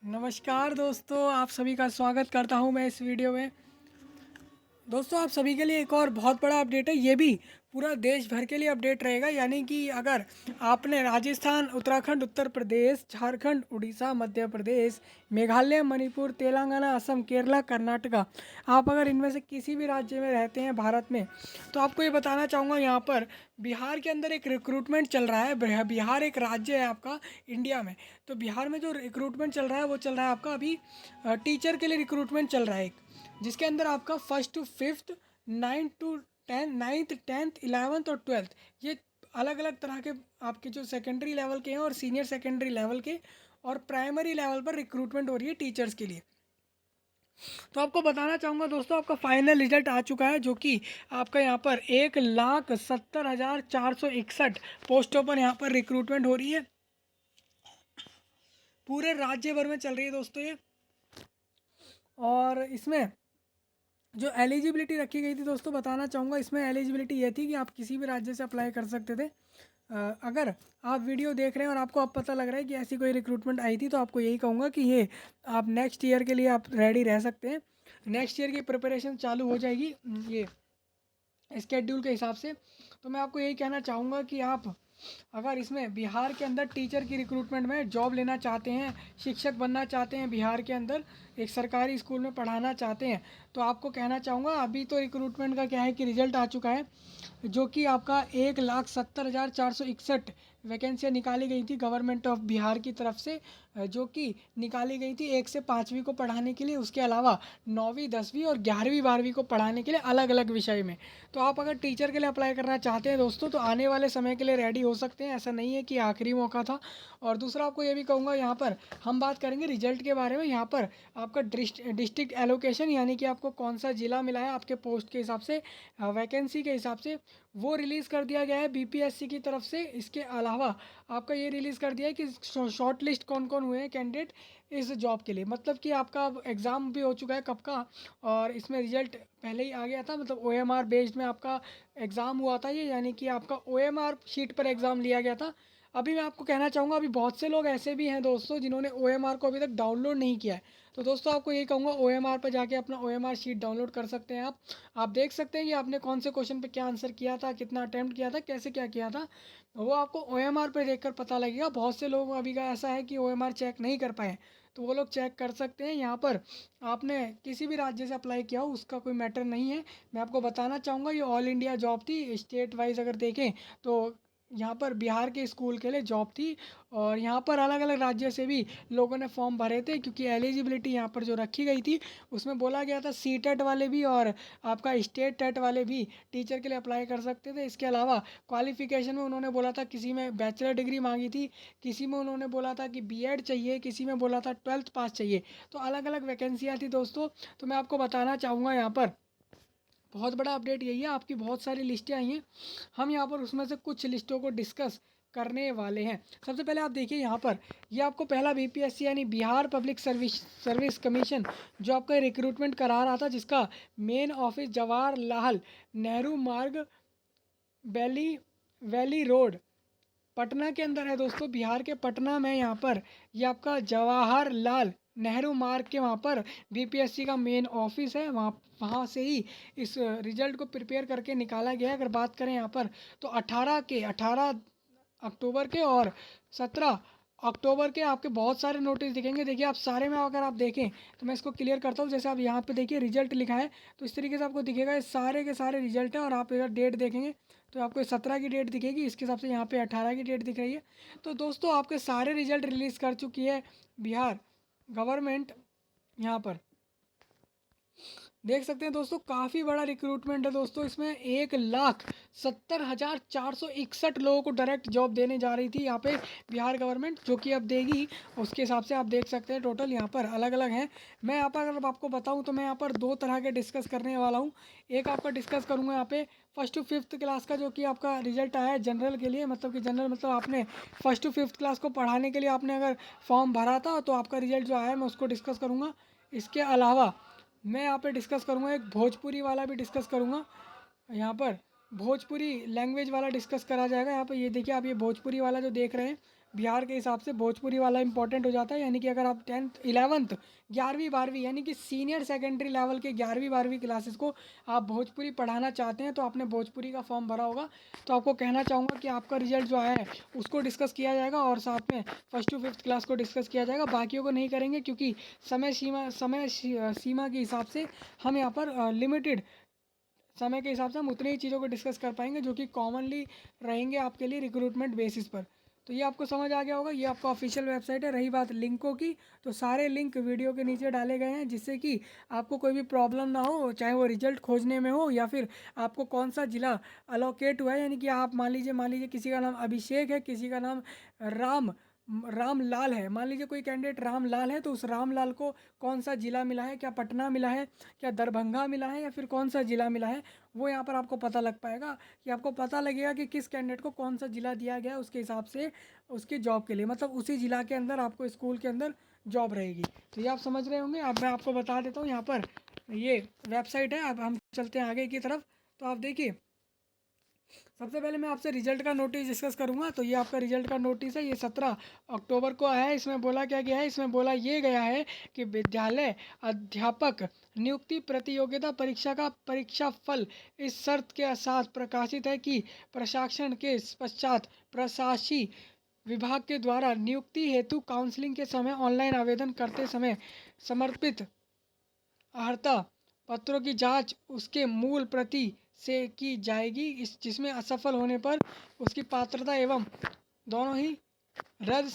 नमस्कार दोस्तों, आप सभी का स्वागत करता हूं मैं इस वीडियो में। दोस्तों, आप सभी के लिए एक और बहुत बड़ा अपडेट है। ये भी पूरा देश भर के लिए अपडेट रहेगा। यानी कि अगर आपने राजस्थान, उत्तराखंड, उत्तर प्रदेश, झारखंड, उड़ीसा, मध्य प्रदेश, मेघालय, मणिपुर, तेलंगाना, असम, केरला, कर्नाटका, आप अगर इनमें से किसी भी राज्य में रहते हैं भारत में, तो आपको ये बताना चाहूँगा यहाँ पर बिहार के अंदर एक रिक्रूटमेंट चल रहा है। बिहार एक राज्य है आपका इंडिया में। तो बिहार में जो रिक्रूटमेंट चल रहा है वो चल रहा है आपका अभी टीचर के लिए रिक्रूटमेंट चल रहा है एक, जिसके अंदर आपका first to fifth, ninth tenth eleventh और ट्वेल्थ, ये अलग अलग तरह के आपके जो सेकेंडरी लेवल के हैं और सीनियर सेकेंडरी लेवल के और प्राइमरी लेवल पर रिक्रूटमेंट हो रही है टीचर्स के लिए। तो आपको बताना चाहूँगा दोस्तों, आपका फाइनल रिजल्ट आ चुका है, जो कि आपका यहाँ पर 1,70,461 पोस्टों पर यहाँ पर रिक्रूटमेंट हो रही है। पूरे राज्य भर में चल रही है दोस्तों ये। और इसमें जो एलिजिबिलिटी रखी गई थी दोस्तों, बताना चाहूँगा, इसमें एलिजिबिलिटी ये थी कि आप किसी भी राज्य से अप्लाई कर सकते थे। अगर आप वीडियो देख रहे हैं और आपको अब पता लग रहा है कि ऐसी कोई रिक्रूटमेंट आई थी, तो आपको यही कहूँगा कि ये आप नेक्स्ट ईयर के लिए आप रेडी रह सकते हैं। नेक्स्ट ईयर की प्रिपरेशन चालू हो जाएगी ये स्केड्यूल के हिसाब से। तो मैं आपको यही कहना चाहूँगा कि आप अगर इसमें बिहार के अंदर टीचर की रिक्रूटमेंट में जॉब लेना चाहते हैं, शिक्षक बनना चाहते हैं, बिहार के अंदर एक सरकारी स्कूल में पढ़ाना चाहते हैं, तो आपको कहना चाहूँगा, अभी तो रिक्रूटमेंट का क्या है कि रिजल्ट आ चुका है, जो कि आपका 1,70,461 वैकेंसियाँ निकाली गई थी गवर्नमेंट ऑफ बिहार की तरफ से, जो कि निकाली गई थी 1 से 5वीं को पढ़ाने के लिए, उसके अलावा 9वीं 10वीं और 11वीं 12वीं को पढ़ाने के लिए अलग अलग विषय में। तो आप अगर टीचर के लिए अप्लाई करना चाहते हैं दोस्तों, तो आने वाले समय के लिए रेडी हो सकते हैं। ऐसा नहीं है कि आखिरी मौका था। और दूसरा आपको ये भी कहूँगा, यहाँ पर हम बात करेंगे रिजल्ट के बारे में। यहाँ पर आपका डिस्ट्रिक्ट एलोकेशन, यानी कि आपको कौन सा ज़िला मिला है आपके पोस्ट के हिसाब से, वैकेंसी के हिसाब से, वो रिलीज़ कर दिया गया है बीपीएससी की तरफ से। इसके अलावा आपका ये रिलीज़ कर दिया है कि शॉर्ट लिस्ट कौन कौन हुए हैं कैंडिडेट इस जॉब के लिए। मतलब कि आपका एग्ज़ाम भी हो चुका है कब का, और इसमें रिजल्ट पहले ही आ गया था। मतलब ओएमआर बेस्ड में आपका एग्ज़ाम हुआ था ये, यानी कि आपका ओएमआर शीट पर एग्ज़ाम लिया गया था। अभी मैं आपको कहना चाहूँगा, अभी बहुत से लोग ऐसे भी हैं दोस्तों जिन्होंने ओएमआर को अभी तक डाउनलोड नहीं किया है। तो दोस्तों, आपको यही कहूँगा, ओएमआर पर जाके अपना ओएमआर शीट डाउनलोड कर सकते हैं आप देख सकते हैं कि आपने कौन से क्वेश्चन पे क्या आंसर किया था, कितना अटेम्प्ट किया था, कैसे क्या किया था, वो आपको ओएमआर पे देखकर पता लगेगा। बहुत से लोग अभी का ऐसा है कि ओएमआर चेक नहीं कर पाए, तो वो लोग चेक कर सकते हैं। यहाँ पर आपने किसी भी राज्य से अप्लाई किया हो उसका कोई मैटर नहीं है। मैं आपको बताना चाहूँगा, ये ऑल इंडिया जॉब थी। स्टेट वाइज अगर देखें तो यहाँ पर बिहार के स्कूल के लिए जॉब थी, और यहाँ पर अलग अलग राज्य से भी लोगों ने फॉर्म भरे थे, क्योंकि एलिजिबिलिटी यहाँ पर जो रखी गई थी उसमें बोला गया था सी टेट वाले भी और आपका स्टेट टेट वाले भी टीचर के लिए अप्लाई कर सकते थे। इसके अलावा क्वालिफिकेशन में उन्होंने बोला था, किसी में बैचलर डिग्री मांगी थी, किसी में उन्होंने बोला था कि बीएड चाहिए, किसी में बोला था 12th पास चाहिए। तो अलग अलग वैकेंसियाँ थी दोस्तों। तो मैं आपको बताना चाहूँगा, यहाँ पर बहुत बड़ा अपडेट यही है, आपकी बहुत सारी लिस्टें आई हैं। हम यहाँ पर उसमें से कुछ लिस्टों को डिस्कस करने वाले हैं। सबसे पहले आप देखिए यहाँ पर, ये आपको पहला बीपीएससी यानी बिहार पब्लिक सर्विस कमीशन जो आपका रिक्रूटमेंट करा रहा था, जिसका मेन ऑफिस जवाहरलाल नेहरू मार्ग, वैली वैली रोड, पटना के अंदर है दोस्तों। बिहार के पटना में यहाँ पर ये आपका जवाहरलाल नेहरू मार्ग के वहाँ पर बीपीएससी का मेन ऑफिस है। वहाँ से ही इस रिजल्ट को प्रिपेयर करके निकाला गया है। अगर बात करें यहाँ पर, तो 18 अक्टूबर के और 17 अक्टूबर के आपके बहुत सारे नोटिस दिखेंगे। देखिए, आप सारे में अगर आप देखें तो मैं इसको क्लियर करता हूँ। जैसे आप यहाँ पे देखिए रिजल्ट लिखा है, तो इस तरीके से आपको दिखेगा, ये सारे के सारे रिजल्ट हैं। और आप अगर डेट देखेंगे तो आपको 17 की डेट दिखेगी, इसके हिसाब से यहाँ पे 18 की डेट दिख रही है। तो दोस्तों, आपके सारे रिजल्ट रिलीज़ कर चुकी है बिहार गवर्नमेंट। यहाँ पर देख सकते हैं दोस्तों, काफ़ी बड़ा रिक्रूटमेंट है दोस्तों। इसमें 1,70,461 लोगों को डायरेक्ट जॉब देने जा रही थी यहाँ पे बिहार गवर्नमेंट, जो कि अब देगी। उसके हिसाब से आप देख सकते हैं टोटल यहाँ पर अलग अलग हैं। मैं यहाँ पर अगर आपको बताऊँ तो मैं यहाँ पर दो तरह के डिस्कस करने वाला हूँ। एक आपका डिस्कस करूँगा यहाँ पे फर्स्ट टू फिफ्थ क्लास का, जो कि आपका रिजल्ट आया है जनरल के लिए। मतलब कि जनरल मतलब आपने फर्स्ट टू फिफ्थ क्लास को पढ़ाने के लिए आपने अगर फॉर्म भरा था, तो आपका रिजल्ट जो आया है मैं उसको डिस्कस करूँगा। इसके अलावा मैं यहाँ पे डिस्कस करूँगा, एक भोजपुरी वाला भी डिस्कस करूँगा। यहाँ पर भोजपुरी लैंग्वेज वाला डिस्कस करा जाएगा। यहाँ पे ये देखिए, आप ये भोजपुरी वाला जो देख रहे हैं, बिहार के हिसाब से भोजपुरी वाला इंपॉर्टेंट हो जाता है, यानी कि अगर आप 10th 11th 11वीं 12वीं यानी कि सीनियर सेकेंडरी लेवल के 11वीं 12वीं क्लासेस को आप भोजपुरी पढ़ाना चाहते हैं तो आपने भोजपुरी का फॉर्म भरा होगा। तो आपको कहना चाहूँगा कि आपका रिजल्ट जो आया है उसको डिस्कस किया जाएगा और साथ में फर्स्ट टू फिफ्थ क्लास को डिस्कस किया जाएगा, बाकियों को नहीं करेंगे क्योंकि समय सीमा के हिसाब से हम यहाँ पर लिमिटेड समय के हिसाब से हम उतनी ही चीज़ों को डिस्कस कर पाएंगे जो कि कॉमनली रहेंगे आपके लिए रिक्रूटमेंट बेसिस पर। तो ये आपको समझ आ गया होगा, ये आपका ऑफिशियल वेबसाइट है। रही बात लिंकों की, तो सारे लिंक वीडियो के नीचे डाले गए हैं जिससे कि आपको कोई भी प्रॉब्लम ना हो, चाहे वो रिजल्ट खोजने में हो या फिर आपको कौन सा ज़िला अलोकेट हुआ है। यानी कि आप मान लीजिए किसी का नाम अभिषेक है, किसी का नाम राम राम लाल है, मान लीजिए कोई कैंडिडेट राम लाल है तो उस राम लाल को कौन सा ज़िला मिला है, क्या पटना मिला है, क्या दरभंगा मिला है या फिर कौन सा ज़िला मिला है, वो यहाँ पर आपको पता लग पाएगा। कि आपको पता लगेगा कि किस कैंडिडेट को कौन सा ज़िला दिया गया है, उसके हिसाब से उसकी जॉब के लिए, मतलब उसी ज़िला के अंदर आपको स्कूल के अंदर जॉब रहेगी। तो ये आप समझ रहे होंगे। अब मैं आपको बता देता हूँ यहाँ पर ये वेबसाइट है। अब हम चलते हैं आगे की तरफ। तो आप देखिए, सबसे पहले मैं आपसे रिजल्ट का नोटिस डिस्कस करूंगा। तो ये आपका रिजल्ट का नोटिस है, ये 17 अक्टूबर को आया है। इसमें बोला क्या गया है, इसमें बोला ये गया है कि विद्यालय अध्यापक नियुक्ति प्रतियोगिता परीक्षा का परीक्षा फल इस शर्त के साथ प्रकाशित है कि प्रशासन के पश्चात प्रशासी विभाग के द्वारा नियुक्ति हेतु काउंसलिंग के समय ऑनलाइन आवेदन करते समय समर्पित अर्हता पत्रों की जांच उसके मूल प्रति से की जाएगी, इस जिसमें असफल होने पर उसकी पात्रता एवं दोनों ही रद्द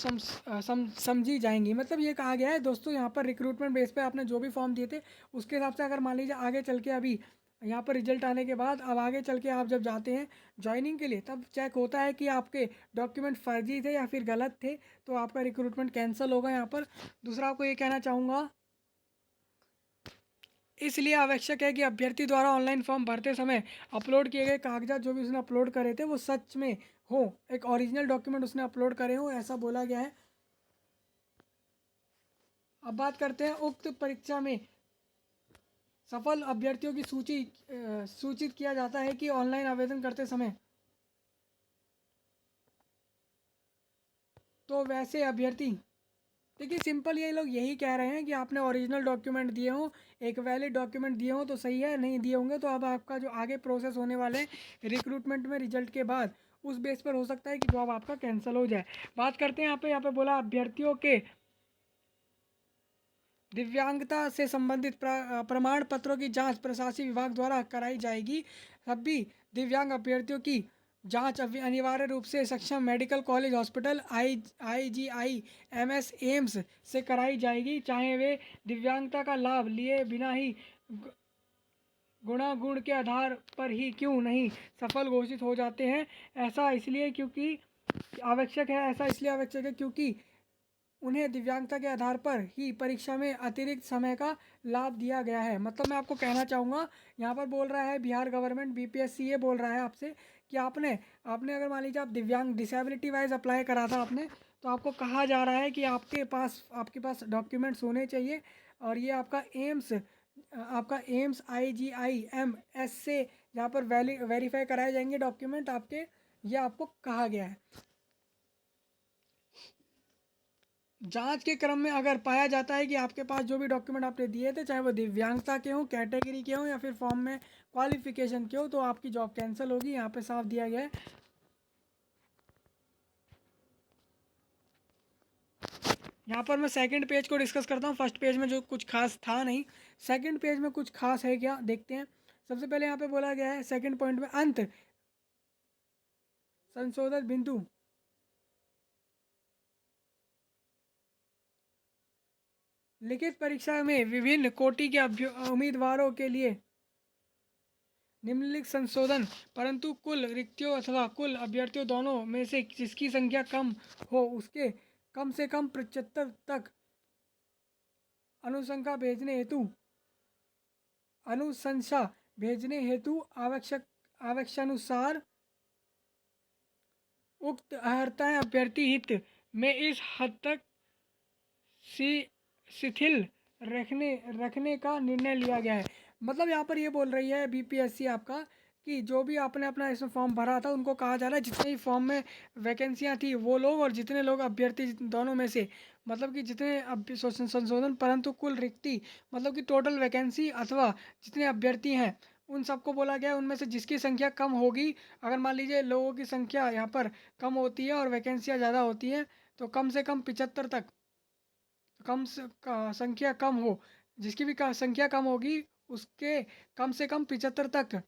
समझी जाएंगी। मतलब ये कहा गया है दोस्तों, यहाँ पर रिक्रूटमेंट बेस पे आपने जो भी फॉर्म दिए थे उसके हिसाब से अगर मान लीजिए आगे चल के अभी यहाँ पर रिजल्ट आने के बाद अब आगे चल के आप जब जाते हैं ज्वाइनिंग के लिए तब चेक होता है कि आपके डॉक्यूमेंट फर्जी थे या फिर गलत थे, तो आपका रिक्रूटमेंट कैंसिल होगा यहाँ पर। दूसरा आपको ये कहना चाहूँगा, इसलिए आवश्यक है कि अभ्यर्थी द्वारा ऑनलाइन फॉर्म भरते समय अपलोड किए गए कागजात जो भी उसने अपलोड करे थे वो सच में हो, एक ओरिजिनल डॉक्यूमेंट उसने अपलोड करे हो, ऐसा बोला गया है। अब बात करते हैं उक्त परीक्षा में सफल अभ्यर्थियों की सूचित किया जाता है कि ऑनलाइन आवेदन करते समय तो वैसे अभ्यर्थी, देखिए सिंपल ये लोग यही कह रहे हैं कि आपने ओरिजिनल डॉक्यूमेंट दिए हो, एक वैलिड डॉक्यूमेंट दिए हो तो सही है, नहीं दिए होंगे तो अब आपका जो आगे प्रोसेस होने वाले हैं रिक्रूटमेंट में रिजल्ट के बाद उस बेस पर हो सकता है कि जॉब आपका कैंसिल हो जाए। बात करते हैं यहाँ पे बोला अभ्यर्थियों के दिव्यांगता से संबंधित प्रमाण पत्रों की जांच प्रशासनिक विभाग द्वारा कराई जाएगी। सभी दिव्यांग अभ्यर्थियों की जांच अनिवार्य रूप से सक्षम medical college hospital IGI MS AIIMS से कराई जाएगी, चाहे वे दिव्यांगता का लाभ लिए बिना ही गुणागुण के आधार पर ही क्यों नहीं सफल घोषित हो जाते हैं। ऐसा इसलिए आवश्यक है क्योंकि उन्हें दिव्यांगता के आधार पर ही परीक्षा में अतिरिक्त समय का लाभ दिया गया है। मतलब मैं आपको कहना चाहूँगा, यहाँ पर बोल रहा है बिहार गवर्नमेंट BPSC ये बोल रहा है आपसे कि आपने आपने अगर मान लीजिए आप दिव्यांग डिसेबिलिटी वाइज अप्लाई करा था आपने, तो आपको कहा जा रहा है कि आपके पास डॉक्यूमेंट्स होने चाहिए। और ये आपका एम्स IGI MS से यहाँ पर वेरीफाई कराए जाएंगे डॉक्यूमेंट आपके, ये आपको कहा गया है। जांच के क्रम में अगर पाया जाता है कि आपके पास जो भी डॉक्यूमेंट आपने दिए थे चाहे वो दिव्यांगता के हों, कैटेगरी के हों या फिर फॉर्म में क्वालिफिकेशन के हो, तो आपकी जॉब कैंसिल होगी, यहाँ पे साफ दिया गया है। यहाँ पर मैं सेकंड पेज को डिस्कस करता हूँ। फर्स्ट पेज में जो कुछ खास था नहीं, सेकंड पेज में कुछ खास है क्या देखते हैं। सबसे पहले यहाँ पे बोला गया है सेकंड पॉइंट में अंत संशोधित बिंदु लिखित परीक्षा में विभिन्न कोटि के उम्मीदवारों के लिए निम्नलिखित संशोधन, परंतु कुल रिक्तियों अथवा कुल अभ्यर्थियों दोनों में से जिसकी संख्या कम हो उसके कम से कम 75 तक अनुशंसा भेजने हेतु आवश्यकतानुसार उक्त अर्हताएं अभ्यर्थी हित में इस हद तक शिथिल रखने का निर्णय लिया गया है। मतलब यहाँ पर ये बोल रही है BPSC आपका कि जो भी आपने अपना इसमें फॉर्म भरा था उनको कहा जा रहा है जितने भी फॉर्म में वैकेंसियाँ थी वो लोग और जितने लोग अभ्यर्थी दोनों में से, मतलब कि जितने संशोधन परंतु कुल रिक्ति, मतलब कि टोटल वैकेंसी अथवा जितने अभ्यर्थी हैं उन सबको बोला गया है उनमें से जिसकी संख्या कम होगी, अगर मान लीजिए लोगों की संख्या यहाँ पर कम होती है और वैकेंसियाँ ज़्यादा होती हैं तो कम से कम 75 तक, संख्या कम हो, जिसकी भी संख्या कम होगी उसके कम से कम 75 तक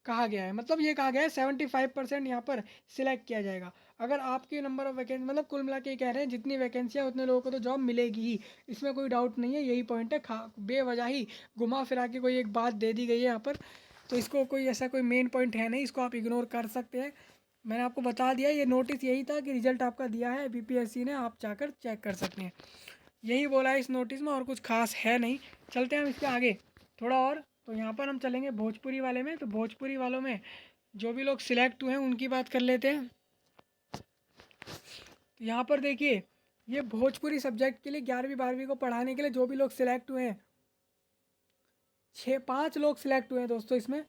कहा गया है, मतलब ये कहा गया है 75% यहाँ पर सिलेक्ट किया जाएगा। अगर आपके नंबर ऑफ वैकेंसी, मतलब कुल मिला के ये कह रहे हैं जितनी वैकेंसियाँ उतने लोगों को तो जॉब मिलेगी ही, इसमें कोई डाउट नहीं है, यही पॉइंट है। बेवजह ही घुमा फिरा के कोई एक बात दे दी गई है यहाँ पर, तो इसको कोई ऐसा कोई मेन पॉइंट है नहीं, इसको आप इग्नोर कर सकते हैं। मैंने आपको बता दिया, ये नोटिस यही था कि रिजल्ट आपका दिया है बीपीएससी ने, आप जाकर चेक कर सकते हैं, यही बोला है इस नोटिस में, और कुछ खास है नहीं। चलते हैं हम इसके आगे थोड़ा और, तो यहाँ पर हम चलेंगे भोजपुरी वाले में। तो भोजपुरी वालों में जो भी लोग सिलेक्ट हुए हैं उनकी बात कर लेते हैं। तो यहाँ पर देखिए, ये भोजपुरी सब्जेक्ट के लिए 11वीं 12वीं को पढ़ाने के लिए जो भी लोग सिलेक्ट हुए हैं, 5 लोग सिलेक्ट हुए हैं दोस्तों इसमें,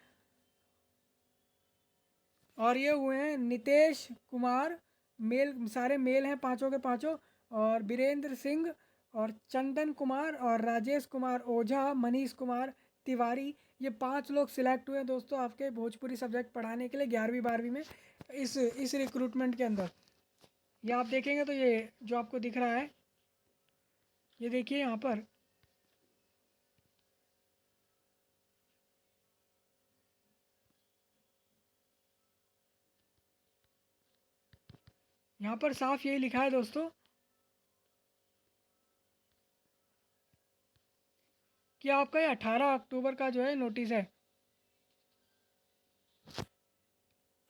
और ये हुए हैं नितेश कुमार, मेल, सारे मेल हैं पांचों के पांचों, और बीरेंद्र सिंह और चंदन कुमार और राजेश कुमार ओझा, मनीष कुमार तिवारी, ये 5 लोग सिलेक्ट हुए हैं दोस्तों आपके भोजपुरी सब्जेक्ट पढ़ाने के लिए 11वीं 12वीं में इस रिक्रूटमेंट के अंदर। ये आप देखेंगे तो ये जो आपको दिख रहा है, ये देखिए यहाँ पर साफ यही लिखा है दोस्तों कि आपका ये 18 अक्टूबर का जो है नोटिस है।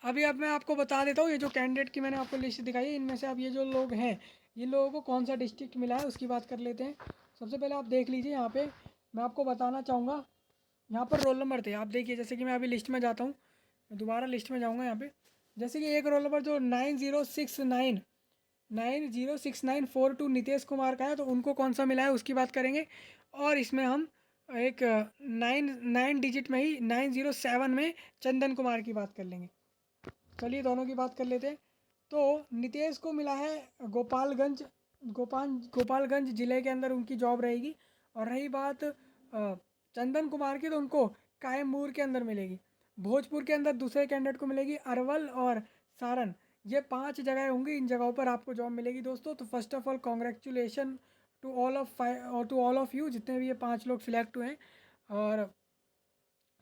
अभी अब मैं आपको बता देता हूँ, ये जो कैंडिडेट की मैंने आपको लिस्ट दिखाई है इनमें से अब ये जो लोग हैं, ये लोगों को कौन सा डिस्ट्रिक्ट मिला है उसकी बात कर लेते हैं। सबसे पहले आप देख लीजिए, यहाँ पे मैं आपको बताना चाहूँगा, यहाँ पर रोल नंबर थे, आप देखिए, जैसे कि मैं अभी लिस्ट में जाता हूँ, मैं दोबारा लिस्ट में जाऊँगा यहाँ पे, जैसे कि एक रोल नंबर जो 906942 नितेश कुमार का है, तो उनको कौन सा मिला है उसकी बात करेंगे। और इसमें हम एक 9 डिजिट में ही 907 में चंदन कुमार की बात कर लेंगे। चलिए दोनों की बात कर लेते हैं। तो नितेश को मिला है गोपालगंज ज़िले के अंदर उनकी जॉब रहेगी, और रही बात चंदन कुमार की, तो उनको कायमूर के अंदर मिलेगी। भोजपुर के अंदर दूसरे कैंडिडेट को मिलेगी अरवल और सारण, ये 5 जगह होंगी, इन जगहों पर आपको जॉब मिलेगी दोस्तों। तो first of all congratulation to all of you, जितने भी ये 5 लोग सिलेक्ट हुए हैं और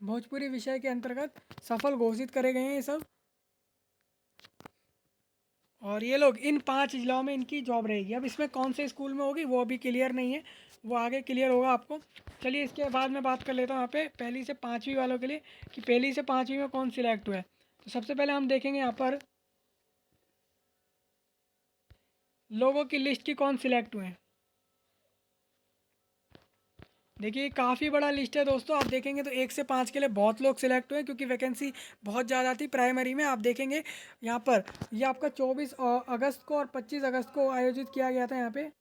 भोजपुरी विषय के अंतर्गत सफल घोषित करे गए हैं ये सब, और ये लोग इन 5 जिलों में इनकी जॉब रहेगी। अब इसमें कौन से स्कूल में होगी वो अभी क्लियर नहीं है, वो आगे क्लियर होगा आपको। चलिए इसके बाद मैं बात कर लेता हूँ यहाँ पे पहली से 5वीं वालों के लिए कि पहली से 5वीं में कौन सिलेक्ट हुआ है। तो सबसे पहले हम देखेंगे यहाँ पर लोगों की लिस्ट की कौन सिलेक्ट हुए हैं। देखिए काफ़ी बड़ा लिस्ट है दोस्तों, आप देखेंगे तो 1 से 5 के लिए बहुत लोग सिलेक्ट हुए क्योंकि वैकेंसी बहुत ज़्यादा थी प्राइमरी में। आप देखेंगे यहाँ पर ये आपका 24 अगस्त को और 25 अगस्त को आयोजित किया गया था यहाँ पे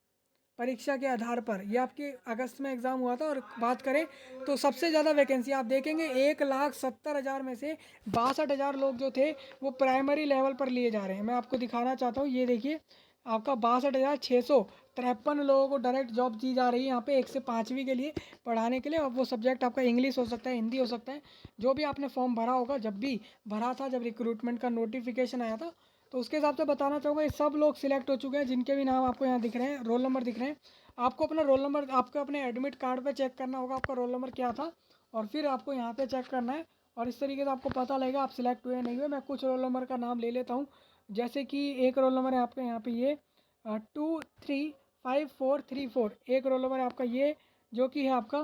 परीक्षा के आधार पर, ये आपके अगस्त में एग्ज़ाम हुआ था। और बात करें तो सबसे ज़्यादा वैकेंसी आप देखेंगे 1,70,000 में से 62,000 लोग जो थे वो प्राइमरी लेवल पर लिए जा रहे हैं। मैं आपको दिखाना चाहता हूँ, ये देखिए आपका 62,653 लोगों को डायरेक्ट जॉब दी जा रही है यहाँ पे 1 से 5वीं के लिए पढ़ाने के लिए। और वो सब्जेक्ट आपका इंग्लिश हो सकता है, हिंदी हो सकता है, जो भी आपने फॉर्म भरा होगा, जब भी भरा था, जब रिक्रूटमेंट का नोटिफिकेशन आया था, तो उसके हिसाब से बताना चाहूँगा ये सब लोग सिलेक्ट हो चुके हैं जिनके भी नाम आपको यहाँ दिख रहे हैं, रोल नंबर दिख रहे हैं। आपको अपना रोल नंबर आपको अपने एडमिट कार्ड पे चेक करना होगा आपका रोल नंबर क्या था, और फिर आपको यहाँ पे चेक करना है, और इस तरीके से आपको पता लगेगा आप सिलेक्ट हुए नहीं हुए। मैं कुछ रोल नंबर का नाम ले लेता हूँ, जैसे कि एक रोल नंबर है आपका यहाँ पे ये 235434, एक रोल नंबर है आपका ये जो कि है आपका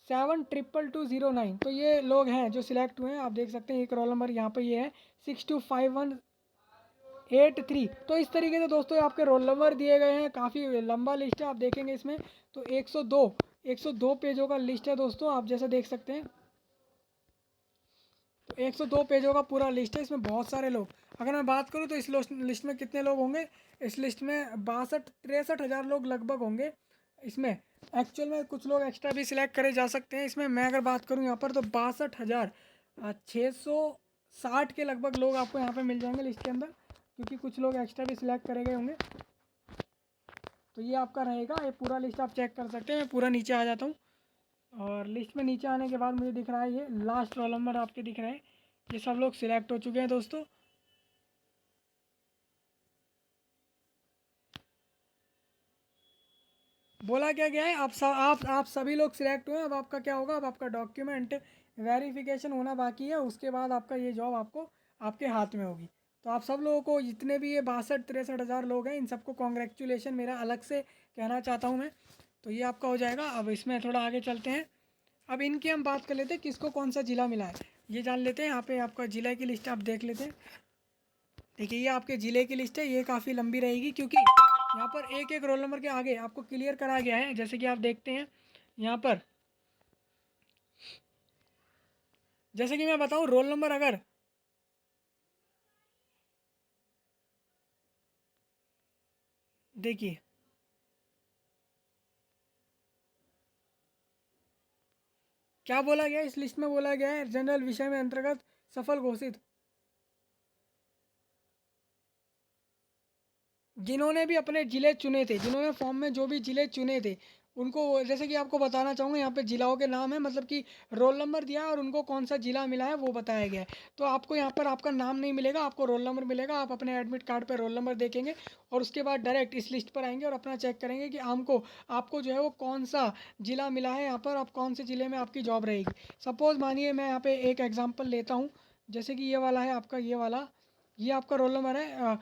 722209। तो ये लोग हैं जो सिलेक्ट हुए हैं, आप देख सकते हैं। एक रोल नंबर यहाँ पे ये है 625183। तो इस तरीके से दोस्तों आपके रोल नंबर दिए गए हैं, काफ़ी लंबा लिस्ट है, आप देखेंगे इसमें तो 102 पेजों का लिस्ट है दोस्तों, आप जैसे देख सकते हैं। तो 102 पेजों का पूरा लिस्ट है, इसमें बहुत सारे लोग, अगर मैं बात करूँ तो इस लिस्ट में कितने लोग होंगे, इस लिस्ट में 62-63 हज़ार लोग लगभग होंगे इसमें। एक्चुअल में कुछ लोग एक्स्ट्रा भी सिलेक्ट करे जा सकते हैं इसमें। मैं अगर बात करूं यहाँ पर तो 62,660 के लगभग लोग आपको यहाँ पे मिल जाएंगे लिस्ट के अंदर, क्योंकि कुछ लोग एक्स्ट्रा भी सिलेक्ट करे गए होंगे। तो ये आपका रहेगा, ये पूरा लिस्ट आप चेक कर सकते हैं। मैं पूरा नीचे आ जाता हूँ और लिस्ट में नीचे आने के बाद मुझे दिख रहा है ये लास्ट रोल नंबर आपके दिख रहे हैं। ये सब लोग सिलेक्ट हो चुके हैं दोस्तों। बोला क्या गया है, आप सभी लोग सिलेक्ट हुए। अब आपका क्या होगा, अब आपका डॉक्यूमेंट वेरिफिकेशन होना बाकी है, उसके बाद आपका ये जॉब आपको आपके हाथ में होगी। तो आप सब लोगों को, जितने भी ये 62-63 हज़ार लोग हैं, इन सबको कॉन्ग्रेचुलेशन मेरा अलग से कहना चाहता हूँ मैं। तो ये आपका हो जाएगा। अब इसमें थोड़ा आगे चलते हैं। अब इनकी हम बात कर लेते हैं किसको कौन सा ज़िला मिला है, ये जान लेते हैं। यहाँ पे आपका ज़िले की लिस्ट आप देख लेते हैं। देखिए ये आपके ज़िले की लिस्ट है, ये काफ़ी लंबी रहेगी क्योंकि यहाँ पर एक एक रोल नंबर के आगे आपको क्लियर करा गया है। जैसे कि आप देखते हैं यहाँ पर, जैसे कि मैं बताऊँ रोल नंबर, अगर देखिए क्या बोला गया है इस लिस्ट में, बोला गया है जनरल विषय में अंतर्गत सफल घोषित जिन्होंने भी अपने ज़िले चुने थे, जिन्होंने फॉर्म में जो भी ज़िले चुने थे उनको, जैसे कि आपको बताना चाहूँगा यहाँ पे ज़िलों के नाम है, मतलब कि रोल नंबर दिया है और उनको कौन सा ज़िला मिला है वो बताया गया है। तो आपको यहाँ पर आपका नाम नहीं मिलेगा, आपको रोल नंबर मिलेगा। आप अपने एडमिट कार्ड पे रोल नंबर देखेंगे और उसके बाद डायरेक्ट इस लिस्ट पर आएंगे और अपना चेक करेंगे कि आपको जो है वो कौन सा ज़िला मिला है, यहाँ पर आप कौन से ज़िले में आपकी जॉब रहेगी। सपोज़ मानिए मैं यहाँ पे एक एग्जाम्पल लेता हूँ, जैसे कि ये वाला है आपका, ये वाला, ये आपका रोल नंबर है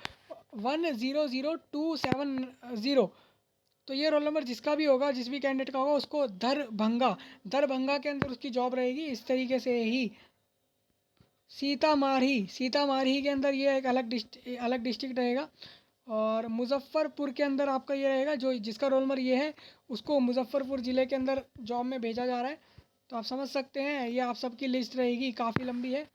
100270। तो ये रोल नंबर जिसका भी होगा, जिस भी कैंडिडेट का होगा, उसको दरभंगा के अंदर उसकी जॉब रहेगी। इस तरीके से ही सीतामाढ़ी के अंदर ये एक अलग डिस्ट्रिक्ट रहेगा। और मुजफ्फरपुर के अंदर आपका ये रहेगा, जो जिसका रोल नंबर ये है उसको मुजफ्फरपुर ज़िले के अंदर जॉब में भेजा जा रहा है। तो आप समझ सकते हैं ये आप सबकी लिस्ट रहेगी, काफ़ी लंबी है।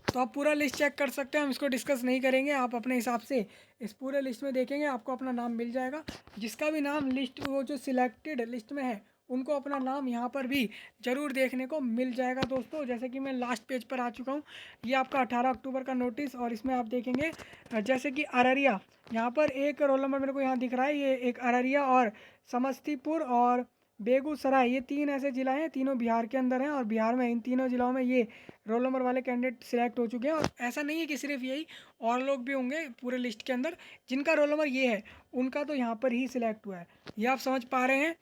तो आप पूरा लिस्ट चेक कर सकते हैं, हम इसको डिस्कस नहीं करेंगे। आप अपने हिसाब से इस पूरे लिस्ट में देखेंगे, आपको अपना नाम मिल जाएगा। जिसका भी नाम लिस्ट, वो जो सिलेक्टेड लिस्ट में है, उनको अपना नाम यहाँ पर भी ज़रूर देखने को मिल जाएगा दोस्तों। जैसे कि मैं लास्ट पेज पर आ चुका हूँ, ये आपका 18 अक्टूबर का नोटिस। और इसमें आप देखेंगे जैसे कि अररिया, यहाँ पर एक रोल नंबर मेरे को यहाँ दिख रहा है, ये एक अररिया और समस्तीपुर और बेगूसराय, ये 3 ऐसे ज़िला हैं, तीनों बिहार के अंदर हैं। और बिहार में इन तीनों ज़िलों में ये रोल नंबर वाले कैंडिडेट सिलेक्ट हो चुके हैं। और ऐसा नहीं है कि सिर्फ यही, और लोग भी होंगे पूरे लिस्ट के अंदर जिनका रोल नंबर ये है, उनका तो यहाँ पर ही सिलेक्ट हुआ है। ये आप समझ पा रहे हैं,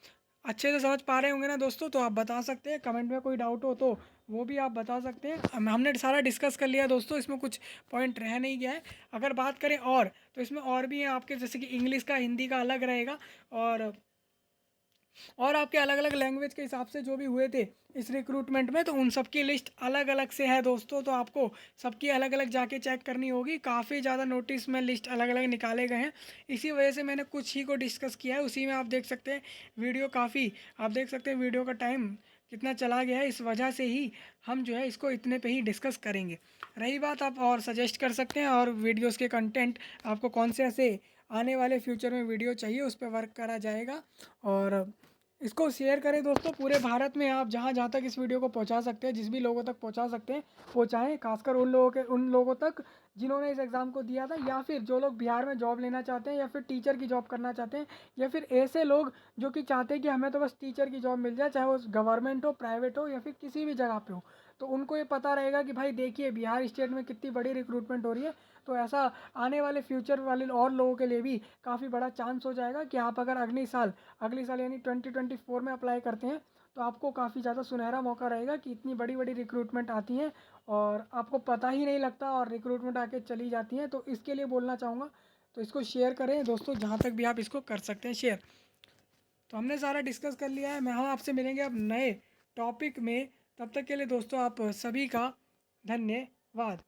अच्छे से समझ पा रहे होंगे ना दोस्तों। तो आप बता सकते हैं, कमेंट में कोई डाउट हो तो वो भी आप बता सकते हैं। हमने सारा डिस्कस कर लिया दोस्तों, इसमें कुछ पॉइंट रह नहीं गया है। अगर बात करें और, तो इसमें और भी है आपके, जैसे कि इंग्लिश का, हिंदी का अलग रहेगा। और आपके अलग अलग लैंग्वेज के हिसाब से जो भी हुए थे इस रिक्रूटमेंट में, तो उन सब की लिस्ट अलग अलग से है दोस्तों। तो आपको सबकी अलग अलग जाके चेक करनी होगी। काफ़ी ज़्यादा नोटिस में लिस्ट अलग अलग निकाले गए हैं, इसी वजह से मैंने कुछ ही को डिस्कस किया है। उसी में आप देख सकते हैं वीडियो काफ़ी, आप देख सकते हैं वीडियो का टाइम कितना चला गया है। इस वजह से ही हम जो है इसको इतने पे ही डिस्कस करेंगे। रही बात, आप और सजेस्ट कर सकते हैं और वीडियोज़ के कंटेंट आपको कौन से ऐसे आने वाले फ्यूचर में वीडियो चाहिए, उस पर वर्क करा जाएगा। और इसको शेयर करें दोस्तों, पूरे भारत में आप जहाँ जहाँ तक इस वीडियो को पहुँचा सकते हैं, जिस भी लोगों तक पहुँचा सकते हैं पहुँचाएँ। खासकर उन लोगों तक जिन्होंने इस एग्ज़ाम को दिया था, या फिर जो लोग बिहार में जॉब लेना चाहते हैं, या फिर टीचर की जॉब करना चाहते हैं, या फिर ऐसे लोग जो कि चाहते हैं कि हमें तो बस टीचर की जॉब मिल जाए, चाहे वो गवर्नमेंट हो, प्राइवेट हो, या फिर किसी भी जगह पे हो। तो उनको ये पता रहेगा कि भाई देखिए बिहार स्टेट में कितनी बड़ी रिक्रूटमेंट हो रही है। तो ऐसा आने वाले फ्यूचर वाले और लोगों के लिए भी काफ़ी बड़ा चांस हो जाएगा कि आप अगर अगली साल यानी 2024 में अप्लाई करते हैं, तो आपको काफ़ी ज़्यादा सुनहरा मौका रहेगा कि इतनी बड़ी बड़ी रिक्रूटमेंट आती हैं और आपको पता ही नहीं लगता और रिक्रूटमेंट आके चली जाती हैं। तो इसके लिए बोलना चाहूँगा, तो इसको शेयर करें दोस्तों, जहाँ तक भी आप इसको कर सकते हैं शेयर। तो हमने सारा डिस्कस कर लिया है। हम आपसे मिलेंगे अब नए टॉपिक में, तब तक के लिए दोस्तों आप सभी का धन्यवाद।